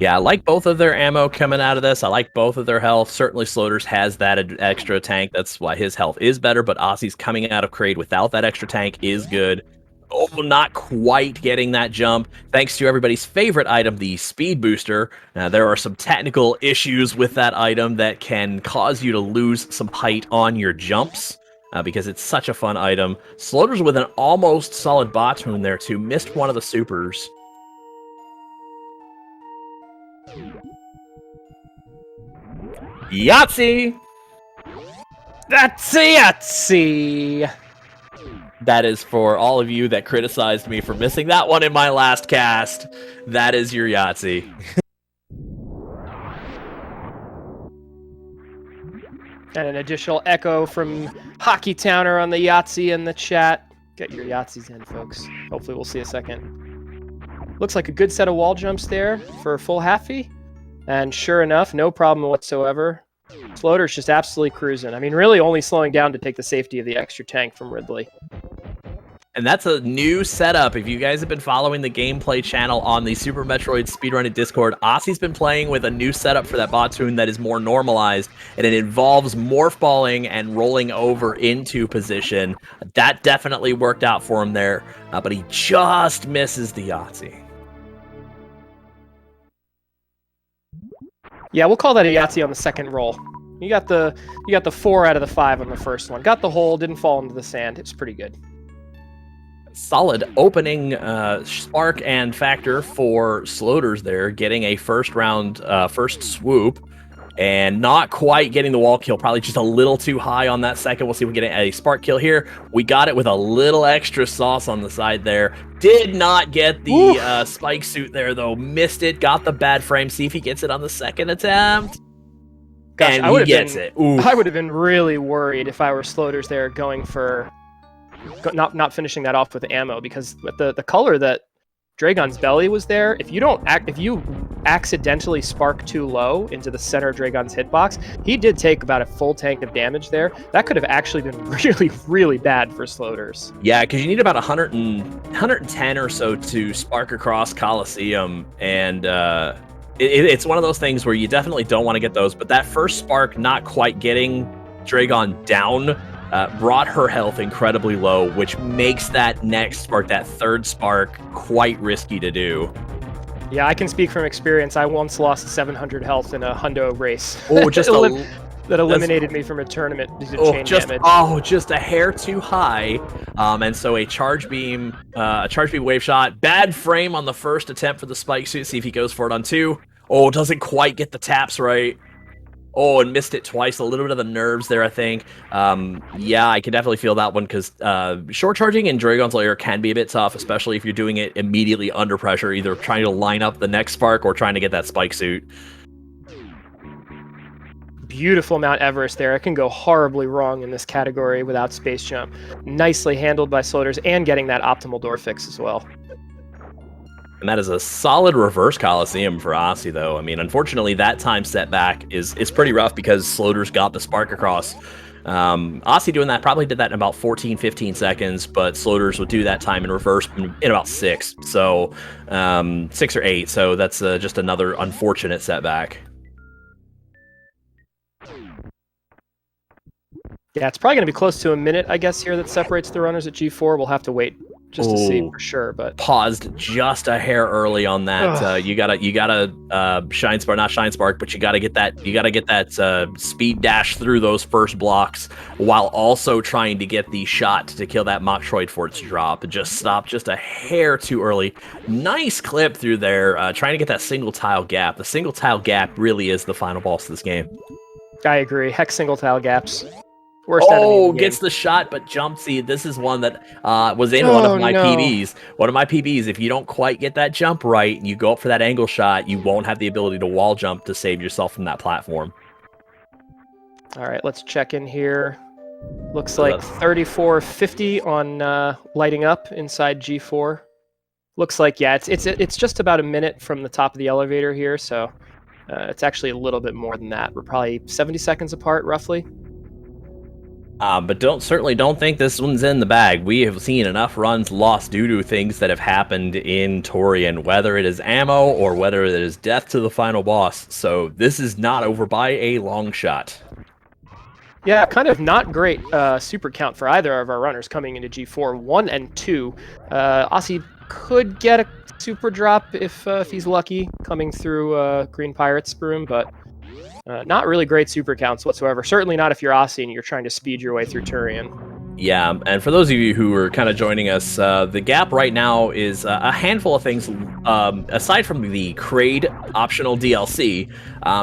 Speaker 1: Yeah, I like both of their ammo coming out of this. I like both of their health. Certainly Sloaters has that extra tank. That's why his health is better, but Osse's coming out of Kraid without that extra tank is good. Oh, not quite getting that jump. Thanks to everybody's favorite item, the Speed Booster. Now, there are some technical issues with that item that can cause you to lose some height on your jumps. Because it's such a fun item. Sloaters with an almost solid bot-toon there too. Missed one of the supers. Yahtzee!
Speaker 2: That's a Yahtzee!
Speaker 1: That is for all of you that criticized me for missing that one in my last cast. That is your Yahtzee.
Speaker 2: And an additional echo from Hockey Towner on the Yahtzee in the chat. Get your Yahtzees in, folks. Hopefully we'll see a second. Looks like a good set of wall jumps there for a full halfie. And sure enough, no problem whatsoever. Sloaters just absolutely cruising. I mean, really only slowing down to take the safety of the extra tank from Ridley.
Speaker 1: And that's a new setup. If you guys have been following the gameplay channel on the Super Metroid Speedrunning Discord, Osse's been playing with a new setup for that bot-toon that is more normalized, and it involves morph balling and rolling over into position. That definitely worked out for him there, but he just misses the Yahtzee.
Speaker 2: Yeah, we'll call that a Yahtzee on the second roll. You got the 4 out of the 5 on the first one. Got the hole, didn't fall into the sand. It's pretty good.
Speaker 1: Solid opening spark and factor for Sloaters there, getting a first round first swoop, and not quite getting the wall kill, probably just a little too high on that second. We'll see if we get a spark kill here. We got it with a little extra sauce on the side there. Did not get the spike suit there, though. Missed it, got the bad frame. See if he gets it on the second attempt.
Speaker 2: Gosh,
Speaker 1: and he gets it. Oof.
Speaker 2: I would have been really worried if I were Sloaters there going for... Not finishing that off with ammo, because with the color that Dragon's belly was there, if you accidentally spark too low into the center of Dragon's hitbox, he did take about a full tank of damage there. That could have actually been really, really bad for Sloaters.
Speaker 1: Yeah, because you need about 110 or so to spark across Coliseum, and it's one of those things where you definitely don't want to get those, but that first spark not quite getting Dragon down brought her health incredibly low, which makes that next spark, that third spark, quite risky to do.
Speaker 2: Yeah, I can speak from experience. I once lost 700 health in a hundo race.
Speaker 1: Oh, just
Speaker 2: that eliminated me from a tournament due to chain damage.
Speaker 1: Oh, just a hair too high. And so a charge beam wave shot. Bad frame on the first attempt for the spike suit. See if he goes for it on 2. Oh, doesn't quite get the taps right. Oh, and missed it twice. A little bit of the nerves there, I think. Yeah, I can definitely feel that one because short charging in Dragon's Lair can be a bit tough, especially if you're doing it immediately under pressure, either trying to line up the next spark or trying to get that spike suit.
Speaker 2: Beautiful Mount Everest there. It can go horribly wrong in this category without space jump. Nicely handled by Sloaters and getting that optimal door fix as well.
Speaker 1: And that is a solid reverse Coliseum for Osse, though. I mean, unfortunately, that time setback is pretty rough because Sloaters got the spark across. Osse doing that probably did that in about 14, 15 seconds, but Sloaters would do that time in reverse in about 6. So 6 or 8. So that's just another unfortunate setback.
Speaker 2: Yeah, it's probably going to be close to a minute, I guess, here that separates the runners at G4. We'll have to wait just to see for sure. But
Speaker 1: paused just a hair early on that. You gotta shine spark, not shine spark, but you gotta get that speed dash through those first blocks while also trying to get the shot to kill that Metroid for its drop. Just stop just a hair too early. Nice clip through there, trying to get that single tile gap. The single tile gap really is the final boss of this game.
Speaker 2: I agree. Hex single tile gaps. Worst enemy in the
Speaker 1: gets
Speaker 2: game.
Speaker 1: the shot, but jump. See, this is one that was in one of my PBs. One of my PBs, if you don't quite get that jump right and you go up for that angle shot, you won't have the ability to wall jump to save yourself from that platform.
Speaker 2: All right, let's check in here. Looks like 3450 on lighting up inside G4. Looks like, yeah, it's just about a minute from the top of the elevator here, so it's actually a little bit more than that. We're probably 70 seconds apart, roughly.
Speaker 1: But certainly don't think this one's in the bag. We have seen enough runs lost due to things that have happened in Torian, whether it is ammo or whether it is death to the final boss. So this is not over by a long shot.
Speaker 2: Yeah, kind of not great super count for either of our runners coming into G4, 1 and 2. Osse could get a super drop if he's lucky coming through Green Pirate's room, but not really great super counts whatsoever. Certainly not if you're Osse and you're trying to speed your way through Turian.
Speaker 1: Yeah, and for those of you who are kind of joining us, the gap right now is a handful of things. Aside from the Kraid optional DLC,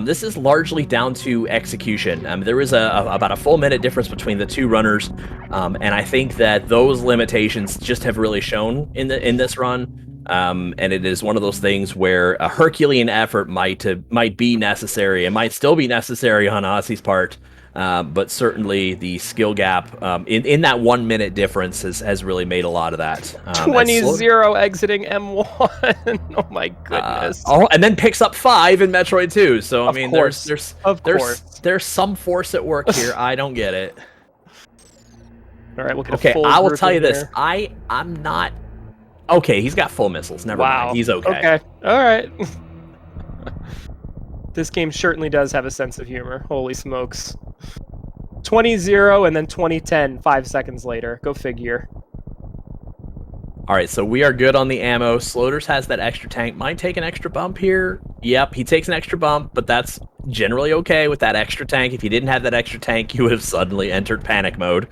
Speaker 1: this is largely down to execution. There is about a full minute difference between the two runners, and I think that those limitations just have really shown in this run. And it is one of those things where a Herculean effort might be necessary. It might still be necessary on Osse's part, but certainly the skill gap in that 1 minute difference has really made a lot of that.
Speaker 2: 20-0 exiting M1. Oh my goodness.
Speaker 1: And then picks up 5 in Metroid 2. So I mean, there's some force at work here. I don't get it.
Speaker 2: All right, we'll get a full
Speaker 1: I will tell you this.
Speaker 2: there.
Speaker 1: I'm not. Okay, he's got full missiles. Never mind. He's okay.
Speaker 2: Okay. All right. This game certainly does have a sense of humor. Holy smokes. 20-0 and then 20-10 5 seconds later. Go figure.
Speaker 1: All right, so we are good on the ammo. Sloaters has that extra tank. Might take an extra bump here. Yep, he takes an extra bump, but that's generally okay with that extra tank. If you didn't have that extra tank, you would have suddenly entered panic mode.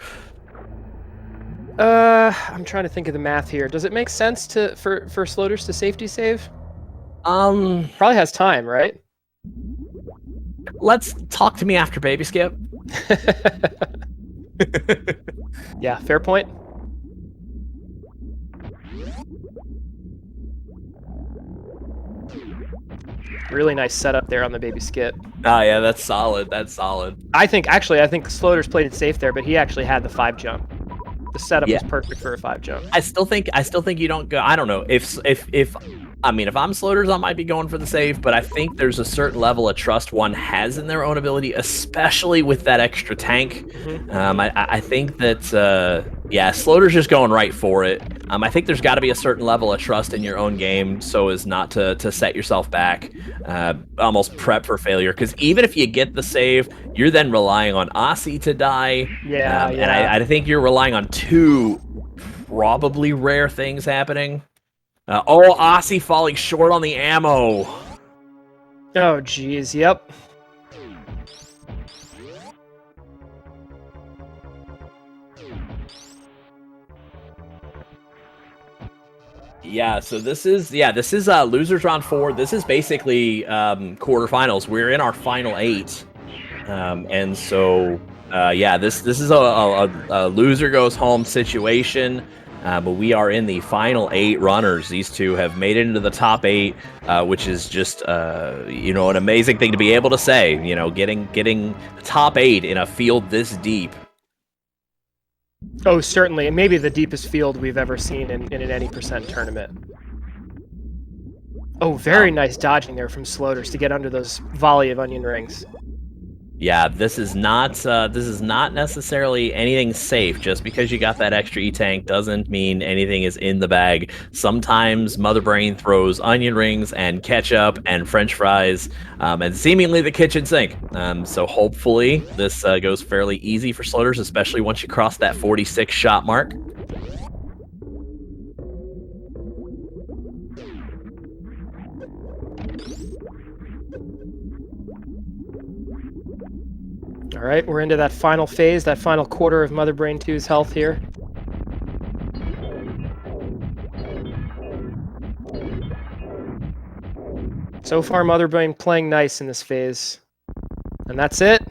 Speaker 2: I'm trying to think of the math here. Does it make sense for Sloaters to safety save?
Speaker 1: Probably
Speaker 2: has time, right?
Speaker 1: Let's talk to me after Baby Skip.
Speaker 2: Yeah, fair point. Really nice setup there on the Baby Skip.
Speaker 1: Oh yeah, that's solid. That's solid.
Speaker 2: I think Sloaters played it safe there, but he actually had the 5 jump. The setup was perfect for a 5 jump.
Speaker 1: I still think you don't go. I don't know if I'm Sloaters, I might be going for the save, but I think there's a certain level of trust one has in their own ability, especially with that extra tank. Mm-hmm. I think that Sloaters just going right for it. I think there's got to be a certain level of trust in your own game so as not to set yourself back, almost prep for failure. Because even if you get the save, you're then relying on Osse to die. And I think you're relying on 2 probably rare things happening. Osse falling short on the ammo.
Speaker 2: Oh, geez, yep.
Speaker 1: Yeah, so this is losers round 4. This is basically quarterfinals. We're in our final 8. And so, yeah, this is a loser goes home situation. But we are in the final 8 runners. These two have made it into the top 8, which is just you know, an amazing thing to be able to say. You know, getting the top 8 in a field this deep.
Speaker 2: Oh, certainly, and maybe the deepest field we've ever seen in an any percent tournament. Oh, very nice dodging there from Sloaters to get under those volley of onion rings.
Speaker 1: Yeah, this is not necessarily anything safe. Just because you got that extra E-tank doesn't mean anything is in the bag. Sometimes Mother Brain throws onion rings and ketchup and French fries, and seemingly the kitchen sink. So hopefully this goes fairly easy for Sloaters, especially once you cross that 46 shot mark.
Speaker 2: All right, we're into that final phase, that final quarter of Mother Brain 2's health here. So far, Mother Brain playing nice in this phase. And that's it.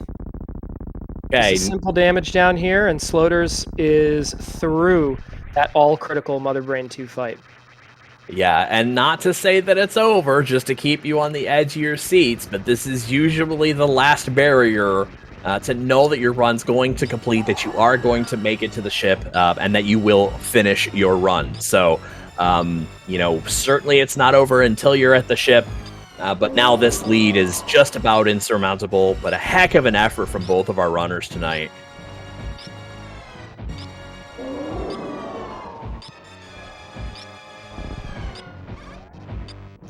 Speaker 1: Okay.
Speaker 2: Just simple damage down here, and Sloaters is through that all-critical Mother Brain 2 fight.
Speaker 1: Yeah, and not to say that it's over, just to keep you on the edge of your seats, but this is usually the last barrier to know that your run's going to complete, that you are going to make it to the ship, and that you will finish your run. So, you know, certainly it's not over until you're at the ship, but now this lead is just about insurmountable, but a heck of an effort from both of our runners tonight.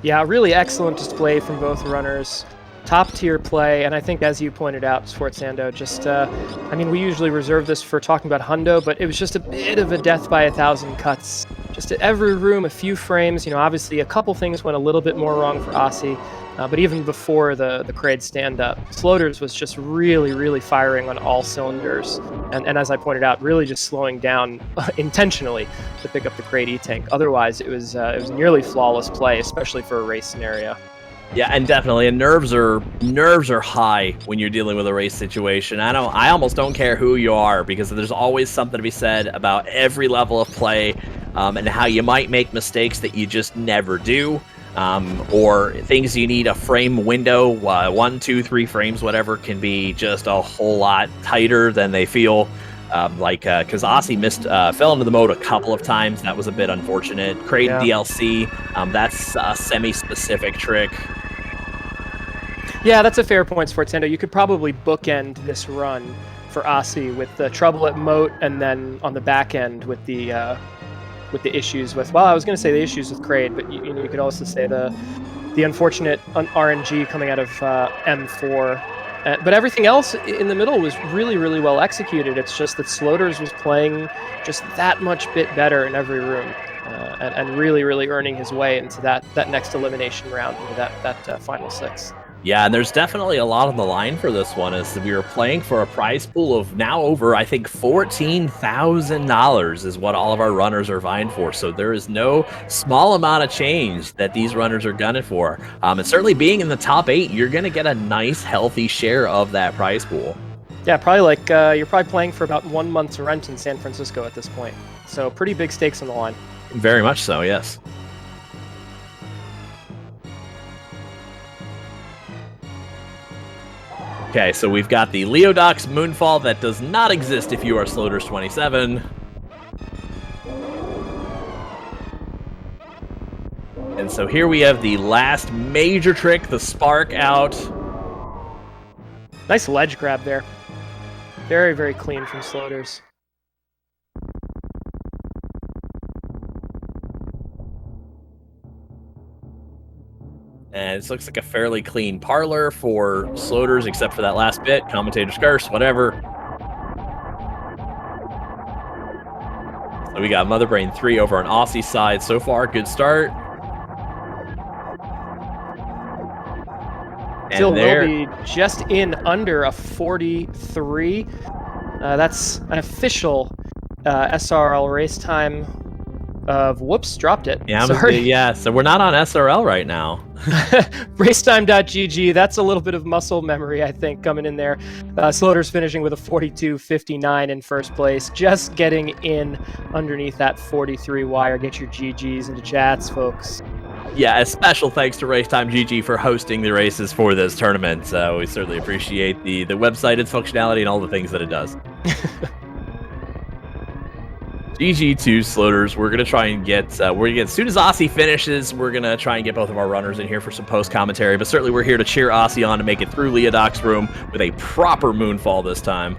Speaker 2: Yeah, really excellent display from both runners. Top tier play, and I think, as you pointed out, Sforzando, just, I mean, we usually reserve this for talking about Hundo, but it was just a bit of a death by 1,000 cuts. Just at every room, a few frames, you know, obviously a couple things went a little bit more wrong for Osse, but even before the Kraid stand-up, Sloaters was just really firing on all cylinders, and as I pointed out, really just slowing down intentionally to pick up the Kraid E-tank. Otherwise, it was nearly flawless play, especially for a race scenario.
Speaker 1: Yeah, and definitely, and nerves are high when you're dealing with a race situation. I almost don't care who you are, because there's always something to be said about every level of play, and how you might make mistakes that you just never do, or things you need a frame window, 1, 2, 3 frames, whatever, can be just a whole lot tighter than they feel. Because Osse fell into the mode a couple of times. That was a bit unfortunate. Kraid DLC, that's a semi-specific trick.
Speaker 2: Yeah, that's a fair point, Sforzando. You could probably bookend this run for Osse with the trouble at Moat, and then on the back end with the issues with, well, I was going to say the issues with Kraid, but you could also say the unfortunate RNG coming out of M4. But everything else in the middle was really well executed. It's just that Sloaters was playing just that much bit better in every room, and really earning his way into that next elimination round, into that final 6.
Speaker 1: Yeah, and there's definitely a lot on the line for this one, as we were playing for a prize pool of now over, I think, $14,000 is what all of our runners are vying for. So there is no small amount of change that these runners are gunning for. And certainly being in the top 8, you're going to get a nice, healthy share of that prize pool.
Speaker 2: Yeah, probably like you're probably playing for about 1 month's rent in San Francisco at this point. So pretty big stakes on the line.
Speaker 1: Very much so, yes. Okay, so we've got the Leodox Moonfall that does not exist if you are sloaters27. And so here we have the last major trick, the Spark out.
Speaker 2: Nice ledge grab there. Very clean from Sloaters.
Speaker 1: And this looks like a fairly clean parlor for Sloaters, except for that last bit. Commentator's curse, whatever. So we got Mother Brain 3 over on Osse's side so far. Good start.
Speaker 2: Still will be just in under a 43. That's an official SRL race time Whoops, dropped it.
Speaker 1: Yeah,
Speaker 2: Sorry.
Speaker 1: so we're not on SRL right now.
Speaker 2: Racetime.gg, that's a little bit of muscle memory, I think, coming in there. Sloaters finishing with a 42.59 in first place, just getting in underneath that 43 wire. Get your GGs into chats, folks.
Speaker 1: Yeah, a special thanks to Racetime GG for hosting the races for this tournament. We certainly appreciate the website, its functionality, and all the things that it does. GG to Sloaters. We're gonna try and get as soon as Osse finishes, we're gonna try and get both of our runners in here for some post commentary. But certainly we're here to cheer Osse on to make it through Leodoc's room with a proper moonfall this time.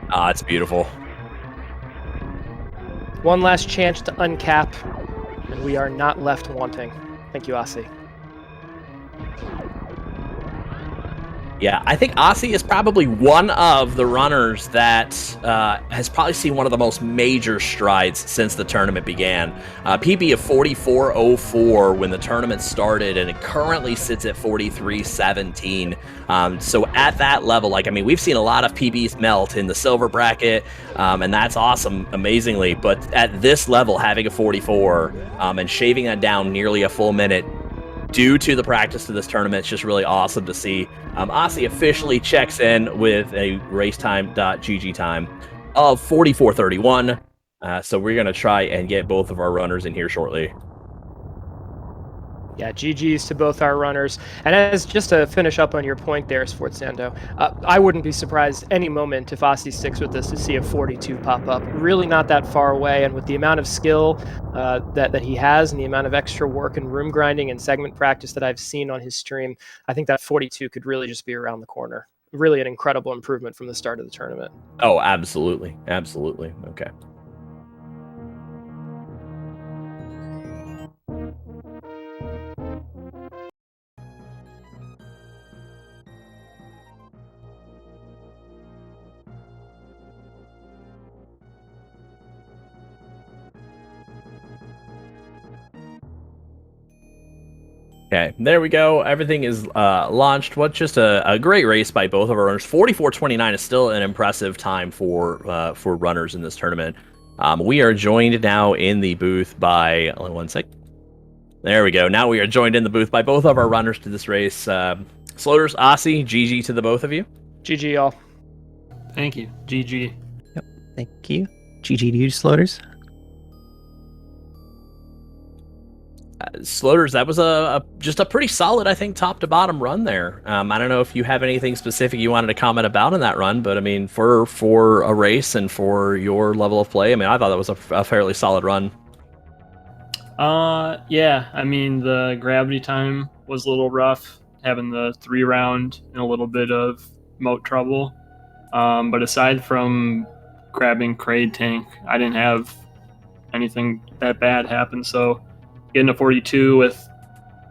Speaker 1: Ah, it's beautiful.
Speaker 2: One last chance to uncap, and we are not left wanting. Thank you, Osse.
Speaker 1: Yeah, I think Osse is probably one of the runners that has probably seen one of the most major strides since the tournament began. PB of 44.04 when the tournament started, and it currently sits at 43.17. So at that level, like, I mean, we've seen a lot of PBs melt in the silver bracket, and that's awesome, amazingly. But at this level, having a 44 and shaving that down nearly a full minute, due to the practice of this tournament, it's just really awesome to see. Osse officially checks in with a racetime.gg time of 44.31. So we're going to try and get both of our runners in here shortly.
Speaker 2: Yeah, GG's to both our runners. And as just to finish up on your point there, Sfortsando, I wouldn't be surprised any moment if Osse sticks with this to see a 42 pop up. Really not that far away, and with the amount of skill that he has and the amount of extra work and room grinding and segment practice that I've seen on his stream, I think that 42 could really just be around the corner. Really an incredible improvement from the start of the tournament.
Speaker 1: Oh, absolutely. Absolutely. Okay. Okay, there we go. Everything is launched. What just a great race by both of our runners. 44.29 is still an impressive time for runners in this tournament. We are joined now in the booth by, only one sec. There we go. Now we are joined in the booth by both of our runners to this race. Sloaters, Osse, GG to the both of you.
Speaker 2: GG, y'all.
Speaker 3: Thank you. GG.
Speaker 4: Yep. Thank you. GG to you, Sloaters.
Speaker 1: Sloaters, that was just a pretty solid, I think, top to bottom run there. I don't know if you have anything specific you wanted to comment about in that run, but I mean, for a race and for your level of play, I mean, I thought that was a fairly solid run.
Speaker 3: Yeah, I mean, the gravity time was a little rough, having the 3-round and a little bit of moat trouble. But aside from grabbing Kraid tank, I didn't have anything that bad happen, so getting a 42 with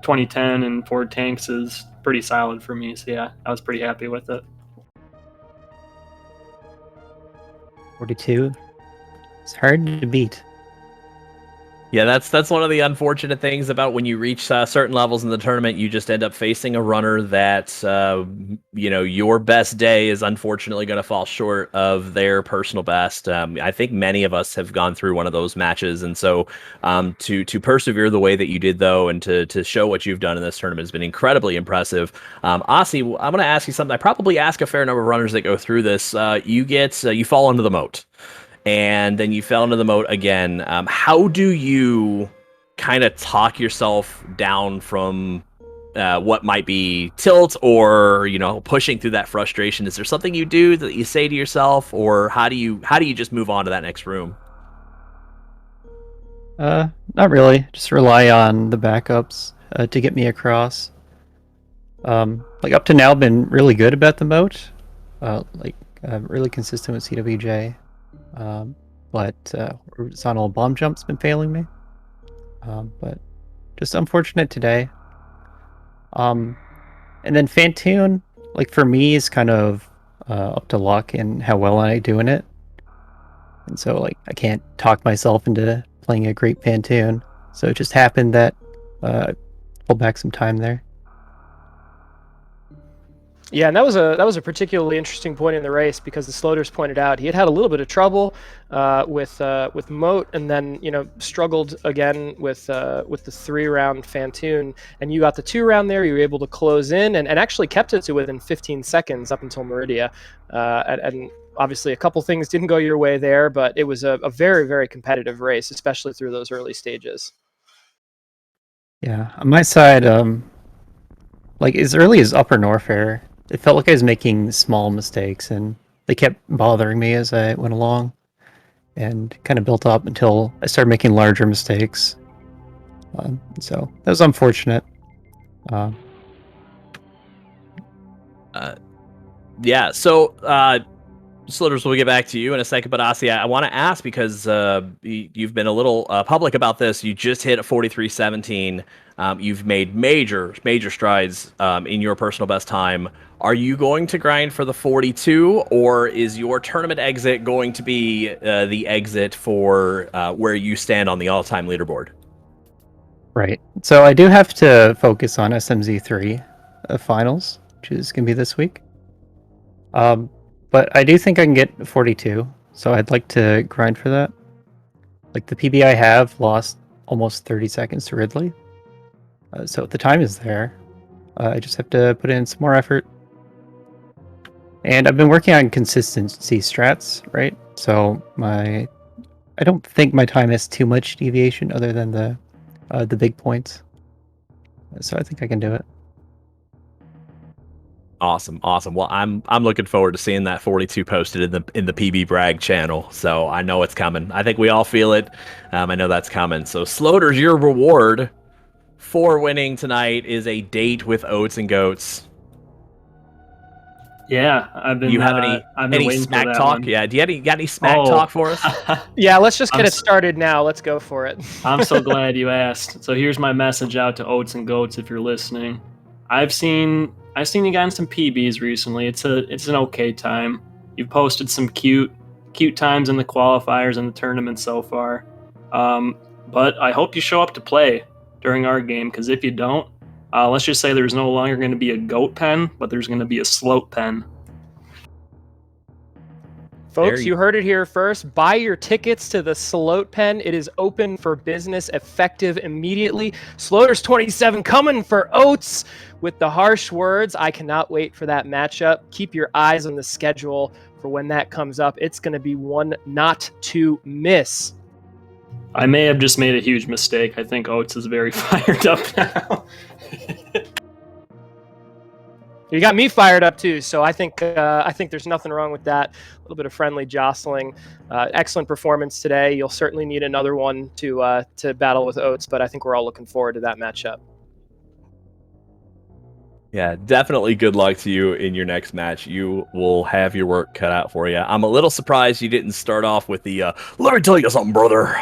Speaker 3: 2010 and 4 tanks is pretty solid for me. So yeah, I was pretty happy with it.
Speaker 4: 42. It's hard to beat.
Speaker 1: Yeah, that's one of the unfortunate things about when you reach certain levels in the tournament. You just end up facing a runner that, your best day is unfortunately going to fall short of their personal best. I think many of us have gone through one of those matches, and so to persevere the way that you did, though, and to show what you've done in this tournament has been incredibly impressive. Osse, I'm going to ask you something. I probably ask a fair number of runners that go through this. You fall into the moat. And then you fell into the moat again. How do you kind of talk yourself down from what might be tilt or pushing through that frustration? Is there something you do that you say to yourself, or how do you just move on to that next room?
Speaker 4: Not really. Just rely on the backups to get me across. Like up to now, been really good about the moat. Really consistent with CWJ. But horizontal bomb jump's been failing me. But just unfortunate today. And then Fan-toon, like for me, is kind of up to luck and how well I do in it. And so like I can't talk myself into playing a great Fan-toon. So it just happened that pulled back some time there.
Speaker 2: Yeah, and that was a particularly interesting point in the race because the Sloaters pointed out he had a little bit of trouble with Moat, and then struggled again with the 3-round Fan-toon, and you got the 2-round there. You were able to close in and actually kept it to within 15 seconds up until Meridia, and obviously a couple things didn't go your way there, but it was a very, very competitive race, especially through those early stages.
Speaker 4: Yeah, on my side, like as early as Upper Norfair, it felt like I was making small mistakes, and they kept bothering me as I went along, and kind of built up until I started making larger mistakes. So that was unfortunate.
Speaker 1: Yeah, so Slithers, we'll get back to you in a second, but Osse, I want to ask because you've been a little public about this. You just hit a 43:17. You've made major strides in your personal best time. Are you going to grind for the 42, or is your tournament exit going to be the exit for where you stand on the all-time leaderboard?
Speaker 4: Right. So I do have to focus on SMZ3 finals, which is going to be this week. But I do think I can get 42, so I'd like to grind for that. Like the PB I have lost almost 30 seconds to Ridley. So the time is there. I just have to put in some more effort. And I've been working on consistency strats, right? So I don't think my time has too much deviation other than the big points. So I think I can do it.
Speaker 1: Awesome. Well, I'm looking forward to seeing that 42 posted in the PB Brag channel. So I know it's coming. I think we all feel it. I know that's coming. So Sloaters, your reward for winning tonight is a date with Oats and Goats.
Speaker 3: Yeah, I've been.
Speaker 1: Do you have any
Speaker 3: waiting
Speaker 1: smack
Speaker 3: for that
Speaker 1: talk?
Speaker 3: one.
Speaker 1: Yeah. Do you got any smack talk for us?
Speaker 2: Yeah, let's just get it started now. Let's go for it.
Speaker 3: I'm so glad you asked. So here's my message out to Oats and Goats if you're listening. I've seen you guys some PBs recently. It's an okay time. You've posted some cute times in the qualifiers and the tournament so far. But I hope you show up to play during our game, because if you don't, let's just say there's no longer going to be a goat pen, but there's going to be a sloat pen.
Speaker 2: Folks, you heard it here first. Buy your tickets to the Sloat Pen. It is open for business, effective immediately. Sloaters27 coming for Oats with the harsh words. I cannot wait for that matchup. Keep your eyes on the schedule for when that comes up. It's going to be one not to miss.
Speaker 3: I may have just made a huge mistake. I think Oats is very fired up now.
Speaker 2: You got me fired up too, so I think there's nothing wrong with that. A little bit of friendly jostling. Excellent performance today. You'll certainly need another one to battle with Oats, but I think we're all looking forward to that matchup.
Speaker 1: Yeah, definitely good luck to you in your next match. You will have your work cut out for you. I'm a little surprised you didn't start off with the let me tell you something, brother.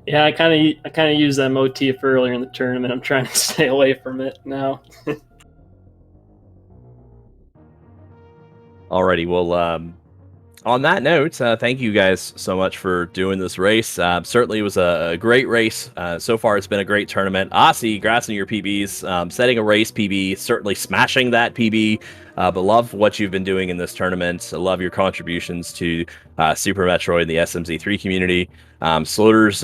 Speaker 3: Yeah, I kind of used that motif earlier in the tournament. I'm trying to stay away from it now.
Speaker 1: Alrighty, well, on that note, thank you guys so much for doing this race. Certainly it was a great race. So far, it's been a great tournament. Osse, congrats on your PBs. Setting a race PB, certainly smashing that PB. But love what you've been doing in this tournament. I love your contributions to Super Metroid, the SMZ3 community. Sloaters,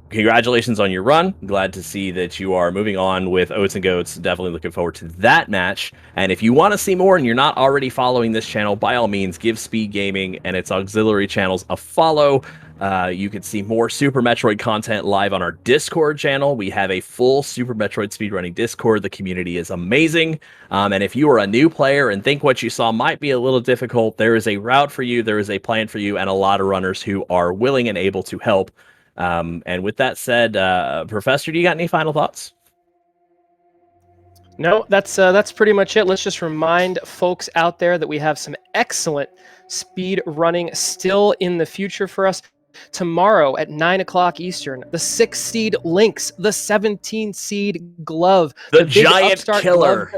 Speaker 1: congratulations on your run. Glad to see that you are moving on with Oats and Goats. Definitely looking forward to that match. And if you want to see more and you're not already following this channel, by all means, give SpeedGaming and its auxiliary channels a follow. You can see more Super Metroid content live on our Discord channel. We have a full Super Metroid speedrunning Discord. The community is amazing. And if you are a new player and think what you saw might be a little difficult, there is a route for you, there is a plan for you, and a lot of runners who are willing and able to help. And with that said, Professor, do you got any final thoughts?
Speaker 2: No, that's pretty much it. Let's just remind folks out there that we have some excellent speed running still in the future for us. Tomorrow at 9 o'clock Eastern, the 6 seed Lynx, the 17 seed Glove,
Speaker 1: the giant killer.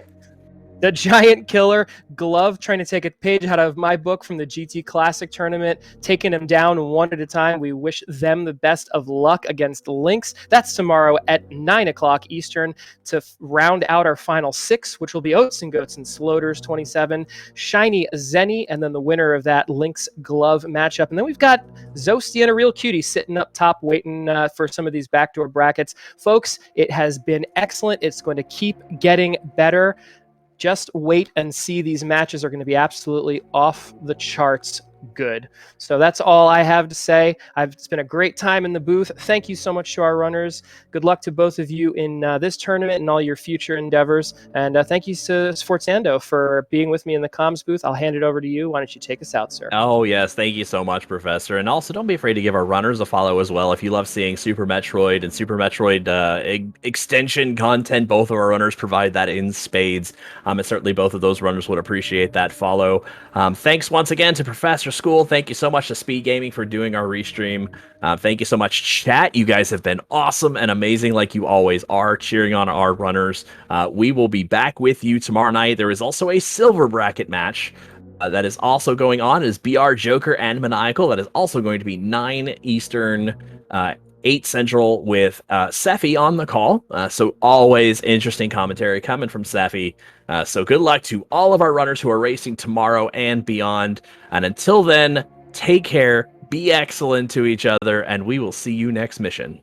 Speaker 2: The Giant Killer, Glove trying to take a page out of my book from the GT Classic tournament, taking them down one at a time. We wish them the best of luck against Lynx. That's tomorrow at 9 o'clock Eastern to round out our final 6, which will be Oats and Goats and sloaters27, Shiny Zenny, and then the winner of that Lynx Glove matchup. And then we've got Zosty and a Real Cutie sitting up top waiting for some of these backdoor brackets. Folks, it has been excellent. It's going to keep getting better. Just wait and see. These matches are going to be absolutely off the charts good. So that's all I have to say. It's been a great time in the booth. Thank you so much to our runners. Good luck to both of you in this tournament and all your future endeavors. And thank you to Sforzando for being with me in the comms booth. I'll hand it over to you. Why don't you take us out, sir?
Speaker 1: Oh, yes. Thank you so much, Professor. And also, don't be afraid to give our runners a follow as well. If you love seeing Super Metroid and Super Metroid extension content, both of our runners provide that in spades. And certainly both of those runners would appreciate that follow. Thanks once again to Professor School. Thank you so much to SpeedGaming for doing our restream. Thank you so much, chat. You guys have been awesome and amazing like you always are, cheering on our runners. We will be back with you tomorrow night. There is also a silver bracket match that is also going on. It is BR Joker and Maniacal. That is also going to be 9 Eastern, 8 Central with Sephi on the call. So always interesting commentary coming from Sephi. So good luck to all of our runners who are racing tomorrow and beyond. And until then, take care, be excellent to each other, and we will see you next mission.